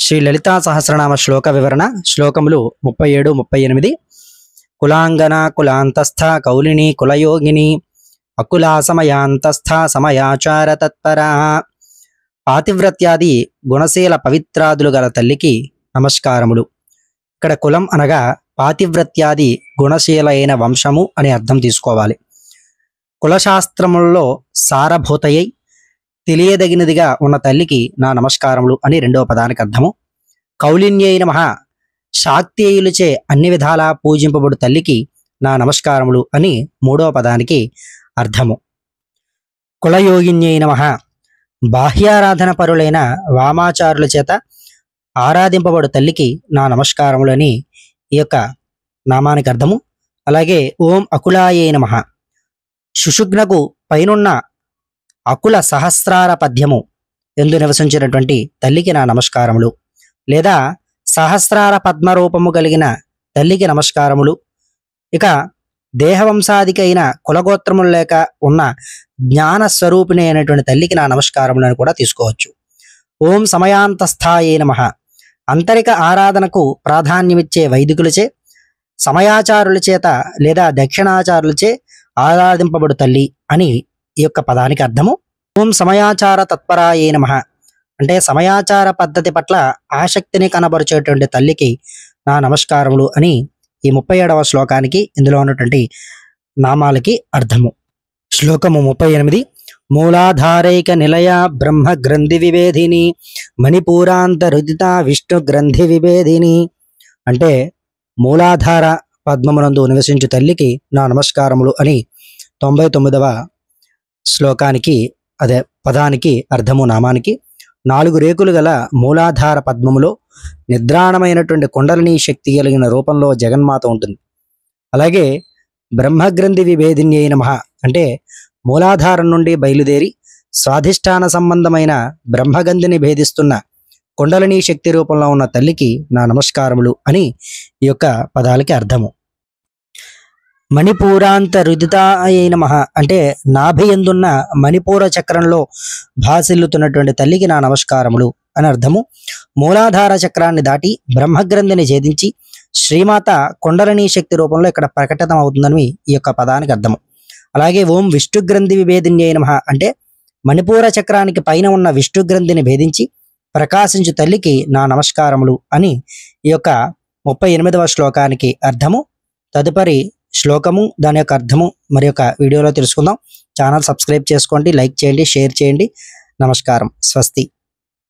శ్రీ లలితా సహస్రనామ శ్లోక వివరణ శ్లోకములు 37, 38. కులాంగన కులాంతస్థ కౌలిని కులయోగిని అకులా సమయాంతస్థ సమయాచార తత్పరా. పాతివ్రత్యాది గుణశీల పవిత్రాదులు గల తల్లికి నమస్కారములు. ఇక్కడ కులం అనగా పాతివ్రత్యాది గుణశీలైన వంశము అని అర్థం తీసుకోవాలి. కులశాస్త్రములలో సారభూతయ్యై తెలియదగినదిగా ఉన్న తల్లికి నా నమస్కారములు అని రెండవ పదానికి అర్థము. కౌలిన్యై నమః, శాక్తేయులచే అన్ని విధాలా పూజింపబడు తల్లికి నా నమస్కారములు అని మూడవ పదానికి అర్థము. కులయోగిన్యై నమః, బాహ్యారాధన పరులైన వామాచారుల చేత ఆరాధింపబడు తల్లికి నా నమస్కారములు అని ఈ యొక్క నామానికి అర్థము. అలాగే ఓం అకులాయై నమః, శుశుఘ్నకు పైనున్న అకుల సహస్రార పద్యము ఎందు నివసించినటువంటి తల్లికి నా నమస్కారములు, లేదా సహస్రార పద్మరూపము కలిగిన తల్లికి నమస్కారములు. ఇక దేహవంశాదికైన కులగోత్రములు లేక ఉన్న జ్ఞాన స్వరూపిణి అయినటువంటి తల్లికి నా నమస్కారములు అని కూడా తీసుకోవచ్చు. ఓం సమయాంతస్థాయై నమః, అంతరిక ఆరాధనకు ప్రాధాన్యమిచ్చే వైదికులచే సమయాచారుల చేత లేదా దక్షిణాచారులచే ఆరాధింపబడు తల్లి అని ఈ యొక్క పదానికి అర్థము. ఓం సమయాచార తత్పరాయై నమః, అంటే సమయాచార పద్ధతి పట్ల ఆసక్తిని కనబరిచేటువంటి తల్లికి నా నమస్కారములు అని ఈ 37వ శ్లోకానికి ఇందులో ఉన్నటువంటి నామాలకి అర్థము. శ్లోకము 38. మూలాధారైక నిలయ బ్రహ్మ గ్రంథి విభేదిని మణిపూరాంతరుదిత విష్ణు గ్రంథి విభేదిని, అంటే మూలాధార పద్మమునందు నివసించు తల్లికి నా నమస్కారములు అని 99వ శ్లోకానికి అదే పదానికి అర్థము. నామానికి 4 రేకులు గల మూలాధార పద్మములో నిద్రాణమైనటువంటి కుండలిని శక్తి కలిగిన రూపంలో జగన్మాత ఉంటుంది. అలాగే బ్రహ్మగ్రంథి విభేదిన్యై నమః, అంటే మూలాధారం నుండి బయలుదేరి స్వాధిష్టాన సంబంధమైన బ్రహ్మగంధిని భేదిస్తున్న కుండలిని శక్తి రూపంలో ఉన్న తల్లికి నా నమస్కారములు అని ఈ యొక్క పదాలకి అర్థము. మణిపూరాంతరుదితాయై నమః, అంటే నాభి ఎందున్న మణిపూర చక్రంలో భాసిల్లుతున్నటువంటి తల్లికి నా నమస్కారములు అని అర్థము. మూలాధార చక్రాన్ని దాటి బ్రహ్మగ్రంథిని ఛేదించి శ్రీమాత కుండలిని శక్తి రూపంలో ఇక్కడ ప్రకటితం అవుతుందని ఈ యొక్క పదానికి అర్థము. అలాగే ఓం విష్ణుగ్రంథి విభేదిన్యై నమః, అంటే మణిపూర చక్రానికి పైన ఉన్న విష్ణుగ్రంథిని భేదించి ప్రకాశించు తల్లికి నా నమస్కారములు అని ఈ యొక్క 38వ శ్లోకానికి అర్థము. తదుపరి శ్లోకము దాని యొక్క అర్థము మరి యొక్క వీడియోలో తెలుసుకుందాం. ఛానల్ సబ్స్క్రైబ్ చేసుకోండి, లైక్ చేయండి, షేర్ చేయండి. నమస్కారం. స్వస్తి.